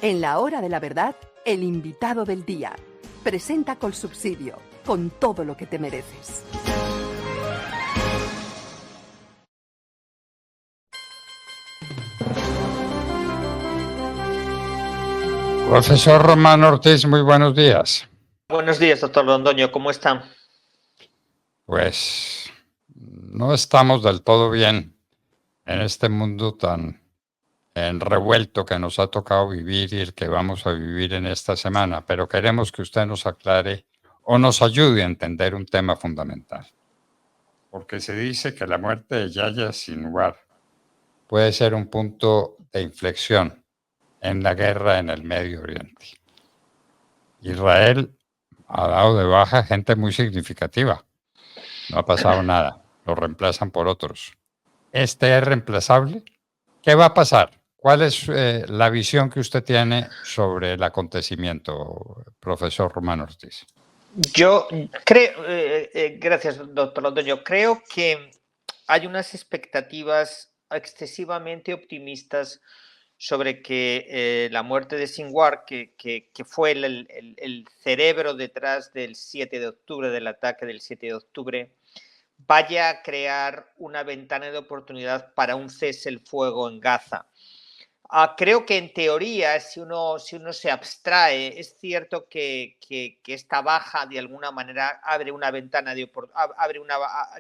En la hora de la verdad, el invitado del día. Presenta Colsubsidio, con todo lo que te mereces. Profesor Román Ortiz, muy buenos días. Buenos días, doctor Londoño, ¿cómo están? Pues no estamos del todo bien en este mundo tan revuelto que nos ha tocado vivir y el que vamos a vivir en esta semana, pero queremos que usted nos aclare o nos ayude a entender un tema fundamental. Porque se dice que la muerte de Yahya Sinwar puede ser un punto de inflexión en la guerra en el Medio Oriente. Israel ha dado de baja gente muy significativa. No ha pasado nada. Lo reemplazan por otros. ¿Este es reemplazable? ¿Qué va a pasar? ¿Cuál es la visión que usted tiene sobre el acontecimiento, profesor Román Ortiz? Yo creo, gracias, doctor Londoño, creo que hay unas expectativas excesivamente optimistas sobre que la muerte de Sinwar, que fue el cerebro detrás del 7 de octubre, del ataque del 7 de octubre, vaya a crear una ventana de oportunidad para un cese el fuego en Gaza. Creo que en teoría, si uno se abstrae, es cierto que esta baja de alguna manera abre una ventana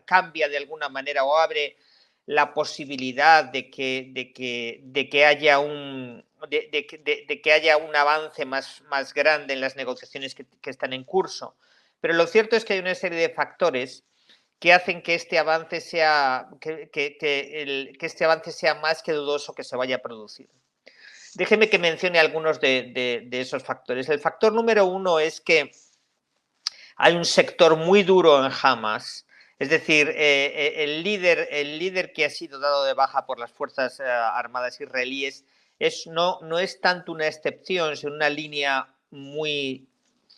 cambia de alguna manera o abre la posibilidad de que haya un avance más grande en las negociaciones que están en curso. Pero lo cierto es que hay una serie de factores que hacen que este avance sea más que dudoso que se vaya a producir. Déjeme que mencione algunos de esos factores. El factor número uno es que hay un sector muy duro en Hamas, es decir, el líder que ha sido dado de baja por las Fuerzas Armadas israelíes no es tanto una excepción, sino una línea muy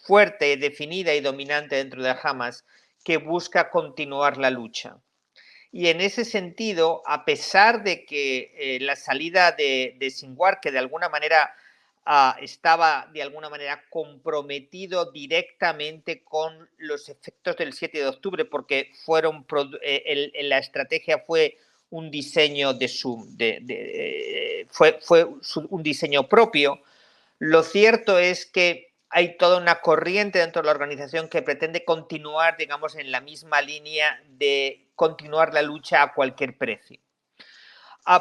fuerte, definida y dominante dentro de Hamas que busca continuar la lucha. Y en ese sentido, a pesar de que la salida de Sinwar, que de alguna manera estaba de alguna manera comprometido directamente con los efectos del 7 de octubre, porque la estrategia fue un diseño un diseño propio. Lo cierto es que hay toda una corriente dentro de la organización que pretende continuar, digamos, en la misma línea de continuar la lucha a cualquier precio.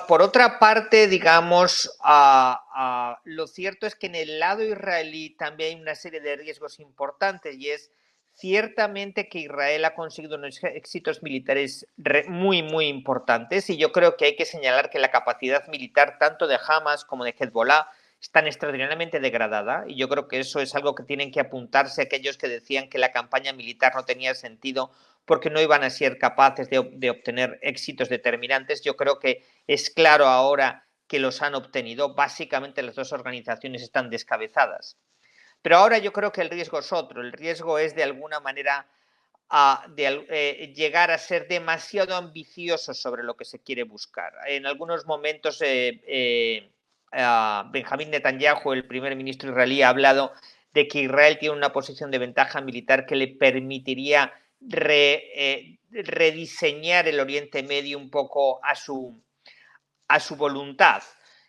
Por otra parte, digamos, lo cierto es que en el lado israelí también hay una serie de riesgos importantes y es ciertamente que Israel ha conseguido unos éxitos militares muy, muy importantes y yo creo que hay que señalar que la capacidad militar tanto de Hamas como de Hezbollah están extraordinariamente degradada y yo creo que eso es algo que tienen que apuntarse aquellos que decían que la campaña militar no tenía sentido porque no iban a ser capaces de obtener éxitos determinantes. Yo creo que es claro ahora que los han obtenido. Básicamente las dos organizaciones están descabezadas. Pero ahora yo creo que el riesgo es otro. El riesgo es de alguna manera llegar a ser demasiado ambicioso sobre lo que se quiere buscar. En algunos momentos Benjamín Netanyahu, el primer ministro israelí, ha hablado de que Israel tiene una posición de ventaja militar que le permitiría rediseñar el Oriente Medio un poco a su voluntad.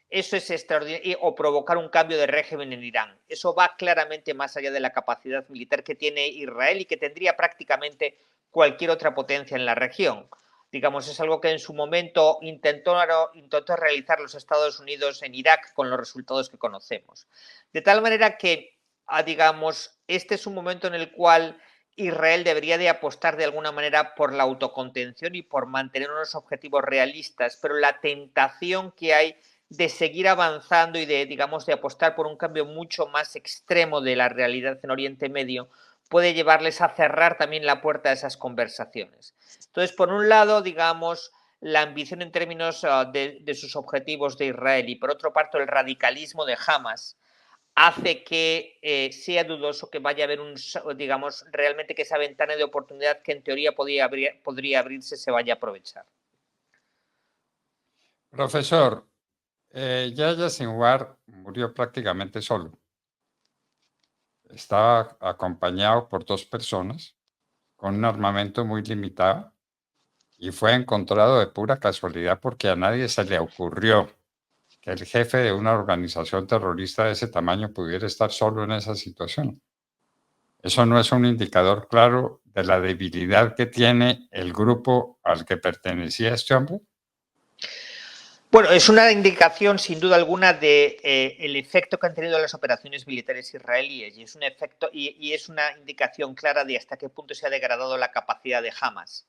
Eso es extraordinario, o provocar un cambio de régimen en Irán. Eso va claramente más allá de la capacidad militar que tiene Israel y que tendría prácticamente cualquier otra potencia en la región. Digamos, es algo que en su momento intentó realizar los Estados Unidos en Irak con los resultados que conocemos. De tal manera que, digamos, este es un momento en el cual Israel debería de apostar de alguna manera por la autocontención y por mantener unos objetivos realistas, pero la tentación que hay de seguir avanzando y de apostar por un cambio mucho más extremo de la realidad en Oriente Medio puede llevarles a cerrar también la puerta a esas conversaciones. Entonces, por un lado, digamos, la ambición en términos de sus objetivos de Israel y por otro parte el radicalismo de Hamas hace que sea dudoso que vaya a haber realmente que esa ventana de oportunidad que en teoría podría abrirse se vaya a aprovechar. Profesor, Yahya Sinwar murió murió prácticamente solo. Estaba acompañado por 2 personas con un armamento muy limitado y fue encontrado de pura casualidad porque a nadie se le ocurrió que el jefe de una organización terrorista de ese tamaño pudiera estar solo en esa situación. ¿Eso no es un indicador claro de la debilidad que tiene el grupo al que pertenecía este hombre? Bueno, es una indicación sin duda alguna de el efecto que han tenido las operaciones militares israelíes y es un efecto y es una indicación clara de hasta qué punto se ha degradado la capacidad de Hamas.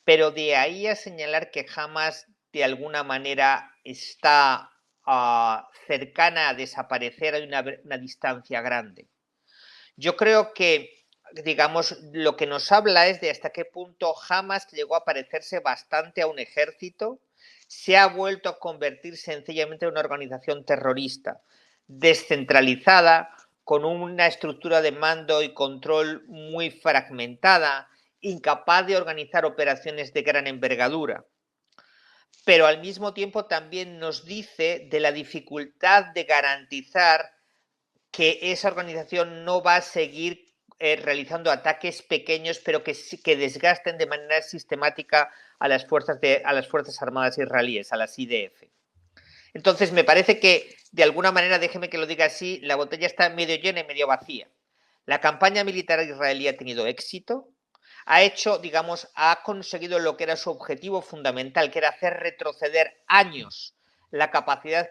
Pero de ahí a señalar que Hamas de alguna manera está cercana a desaparecer, hay una distancia grande. Yo creo que, digamos, lo que nos habla es de hasta qué punto Hamas llegó a parecerse bastante a un ejército, se ha vuelto a convertir sencillamente en una organización terrorista, descentralizada, con una estructura de mando y control muy fragmentada, incapaz de organizar operaciones de gran envergadura. Pero al mismo tiempo también nos dice de la dificultad de garantizar que esa organización no va a seguir realizando ataques pequeños, pero que desgasten de manera sistemática a las Fuerzas Armadas israelíes, a las IDF. Entonces, me parece que, de alguna manera, déjeme que lo diga así, la botella está medio llena y medio vacía. La campaña militar israelí ha tenido éxito, ha conseguido lo que era su objetivo fundamental, que era hacer retroceder años la capacidad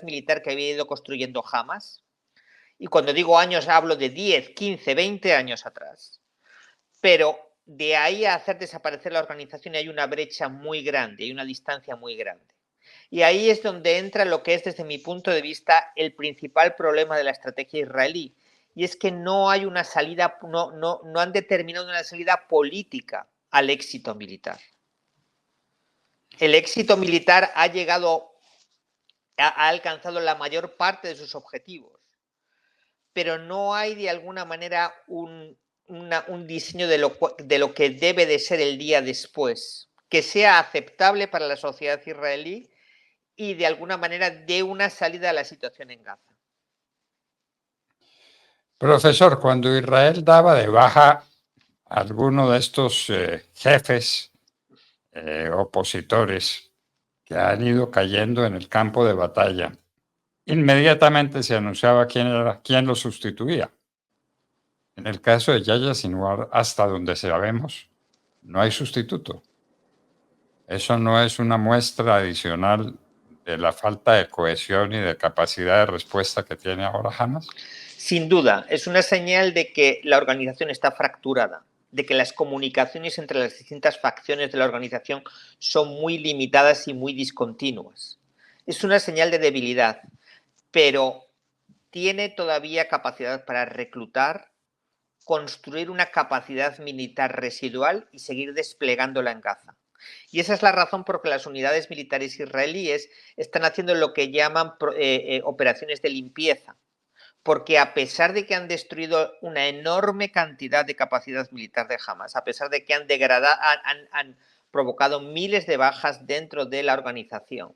militar que había ido construyendo Hamas. Y cuando digo años hablo de 10, 15, 20 años atrás. Pero de ahí a hacer desaparecer la organización hay una brecha muy grande, hay una distancia muy grande. Y ahí es donde entra lo que es, desde mi punto de vista, el principal problema de la estrategia israelí. Y es que no hay una salida, no han determinado una salida política al éxito militar. El éxito militar ha alcanzado la mayor parte de sus objetivos, pero no hay de alguna manera un diseño de lo que debe de ser el día después, que sea aceptable para la sociedad israelí y de alguna manera dé una salida a la situación en Gaza. Profesor, cuando Israel daba de baja a alguno de estos jefes opositores que han ido cayendo en el campo de batalla, inmediatamente se anunciaba quién lo sustituía. En el caso de Yahya Sinwar, hasta donde sabemos, no hay sustituto. ¿Eso no es una muestra adicional de la falta de cohesión y de capacidad de respuesta que tiene ahora Hamas? Sin duda, es una señal de que la organización está fracturada, de que las comunicaciones entre las distintas facciones de la organización son muy limitadas y muy discontinuas. Es una señal de debilidad, pero tiene todavía capacidad para reclutar, construir una capacidad militar residual y seguir desplegándola en Gaza. Y esa es la razón por la que las unidades militares israelíes están haciendo lo que llaman operaciones de limpieza, porque a pesar de que han destruido una enorme cantidad de capacidad militar de Hamas, a pesar de que han provocado miles de bajas dentro de la organización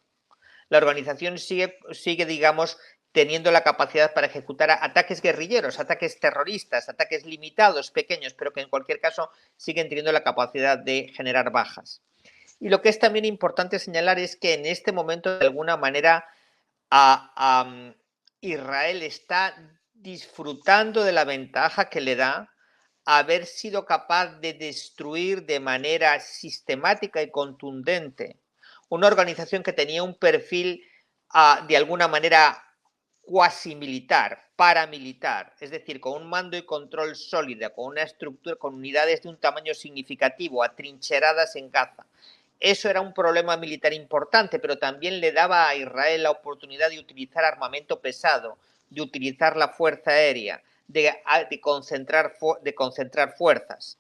sigue, digamos, teniendo la capacidad para ejecutar ataques guerrilleros, ataques terroristas, ataques limitados, pequeños, pero que en cualquier caso siguen teniendo la capacidad de generar bajas. Y lo que es también importante señalar es que en este momento, de alguna manera, Israel está disfrutando de la ventaja que le da haber sido capaz de destruir de manera sistemática y contundente una organización que tenía un perfil de alguna manera cuasi militar, paramilitar, es decir, con un mando y control sólida, con una estructura, con unidades de un tamaño significativo, atrincheradas en Gaza. Eso era un problema militar importante, pero también le daba a Israel la oportunidad de utilizar armamento pesado, de utilizar la fuerza aérea, de concentrar fuerzas.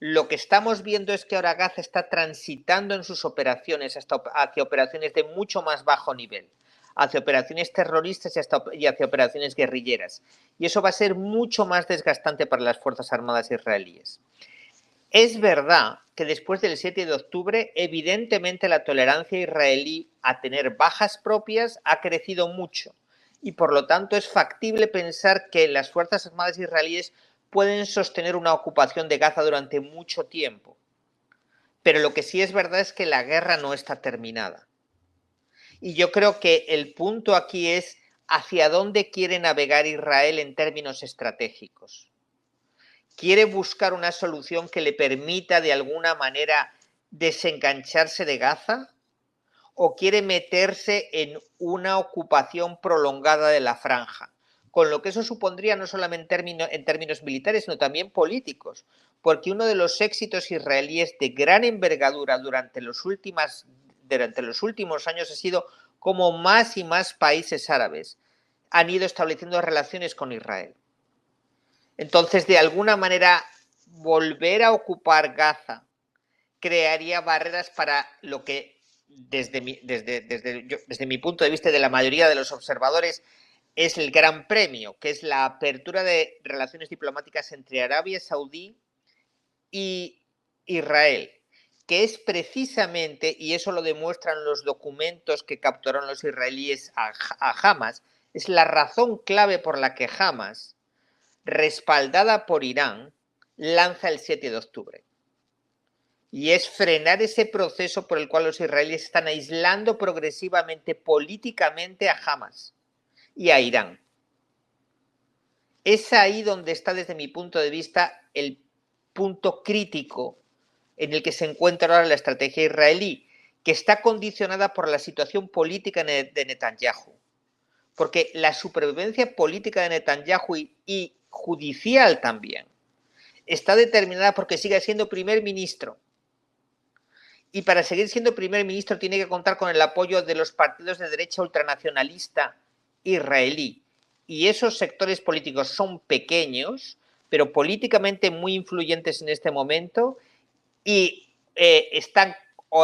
Lo que estamos viendo es que ahora Gaza está transitando en sus operaciones hacia operaciones de mucho más bajo nivel, hacia operaciones terroristas y hacia operaciones guerrilleras. Y eso va a ser mucho más desgastante para las Fuerzas Armadas israelíes. Es verdad que después del 7 de octubre, evidentemente la tolerancia israelí a tener bajas propias ha crecido mucho y por lo tanto es factible pensar que las Fuerzas Armadas israelíes pueden sostener una ocupación de Gaza durante mucho tiempo. Pero lo que sí es verdad es que la guerra no está terminada. Y yo creo que el punto aquí es hacia dónde quiere navegar Israel en términos estratégicos. ¿Quiere buscar una solución que le permita de alguna manera desengancharse de Gaza? ¿O quiere meterse en una ocupación prolongada de la franja? Con lo que eso supondría no solamente en términos militares, sino también políticos. Porque uno de los éxitos israelíes de gran envergadura durante los últimos años ha sido cómo más y más países árabes han ido estableciendo relaciones con Israel. Entonces, de alguna manera, volver a ocupar Gaza crearía barreras para lo que, desde mi punto de vista y de la mayoría de los observadores, es el gran premio, que es la apertura de relaciones diplomáticas entre Arabia Saudí y Israel, que es precisamente, y eso lo demuestran los documentos que capturaron los israelíes a Hamas, es la razón clave por la que Hamas, respaldada por Irán, lanza el 7 de octubre. Y es frenar ese proceso por el cual los israelíes están aislando progresivamente políticamente a Hamas y a Irán. Es ahí donde está, desde mi punto de vista, el punto crítico en el que se encuentra ahora la estrategia israelí, que está condicionada por la situación política de Netanyahu. Porque la supervivencia política de Netanyahu y judicial también está determinada porque sigue siendo primer ministro. Y para seguir siendo primer ministro tiene que contar con el apoyo de los partidos de derecha ultranacionalista israelí. Y esos sectores políticos son pequeños, pero políticamente muy influyentes en este momento y están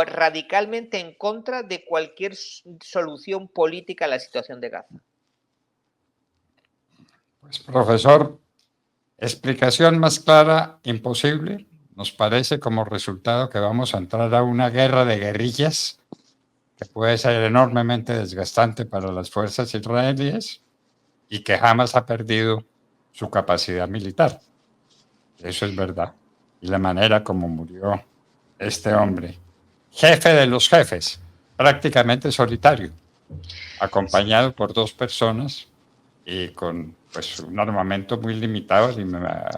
radicalmente en contra de cualquier solución política a la situación de Gaza. Pues, profesor, explicación más clara imposible. Nos parece como resultado que vamos a entrar a una guerra de guerrillas que puede ser enormemente desgastante para las fuerzas israelíes y que jamás ha perdido su capacidad militar. Eso es verdad. Y la manera como murió este hombre, jefe de los jefes, prácticamente solitario, acompañado por dos personas y con pues, un armamento muy limitado, el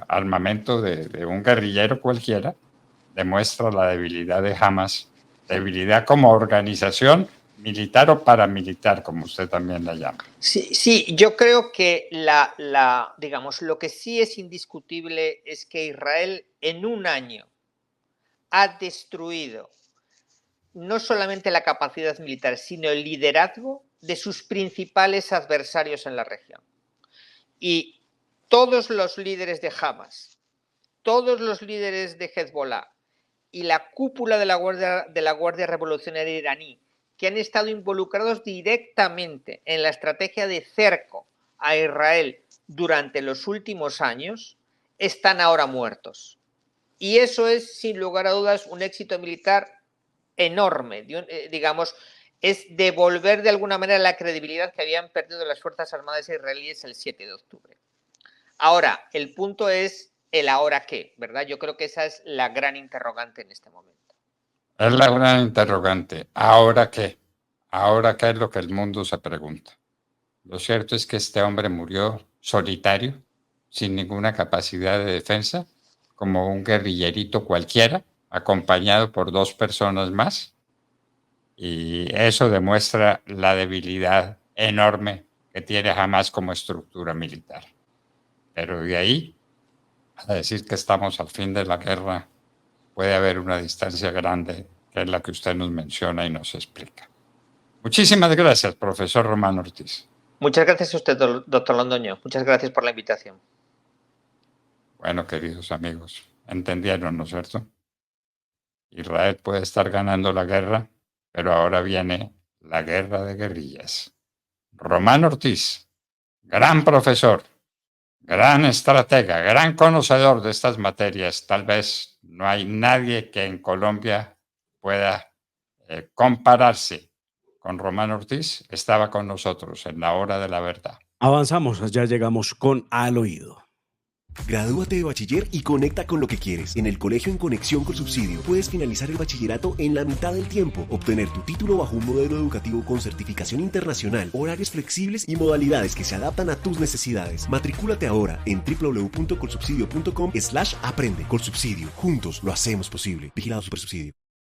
armamento de un guerrillero cualquiera, demuestra la debilidad de Hamas, debilidad como organización militar o paramilitar, como usted también la llama. Sí, yo creo que digamos, lo que sí es indiscutible es que Israel en un año ha destruido no solamente la capacidad militar, sino el liderazgo de sus principales adversarios en la región. Y todos los líderes de Hamas, todos los líderes de Hezbollah y la cúpula de la Guardia Revolucionaria iraní, que han estado involucrados directamente en la estrategia de cerco a Israel durante los últimos años, están ahora muertos. Y eso es, sin lugar a dudas, un éxito militar enorme, digamos, es devolver de alguna manera la credibilidad que habían perdido las Fuerzas Armadas israelíes el 7 de octubre. Ahora, el punto es el ahora qué, ¿verdad? Yo creo que esa es la gran interrogante en este momento. Es la gran interrogante. ¿Ahora qué? ¿Ahora qué es lo que el mundo se pregunta? Lo cierto es que este hombre murió solitario, sin ninguna capacidad de defensa, como un guerrillerito cualquiera, acompañado por dos personas más. Y eso demuestra la debilidad enorme que tiene Hamas como estructura militar. Pero de ahí a decir que estamos al fin de la guerra, puede haber una distancia grande, que es la que usted nos menciona y nos explica. Muchísimas gracias, profesor Román Ortiz. Muchas gracias a usted, doctor Londoño. Muchas gracias por la invitación. Bueno, queridos amigos, entendieron, ¿no es cierto? Israel puede estar ganando la guerra, pero ahora viene la guerra de guerrillas. Román Ortiz, gran profesor, gran estratega, gran conocedor de estas materias. Tal vez no hay nadie que en Colombia pueda compararse con Román Ortiz. Estaba con nosotros en la hora de la verdad. Avanzamos, ya llegamos con Al Oído. Gradúate de bachiller y conecta con lo que quieres. En el Colegio en Conexión con Subsidio puedes finalizar el bachillerato en la mitad del tiempo, obtener tu título bajo un modelo educativo con certificación internacional, horarios flexibles y modalidades que se adaptan a tus necesidades. Matricúlate ahora en www.colsubsidio.com/aprende. Colsubsidio, juntos lo hacemos posible. Vigilado Supersubsidio.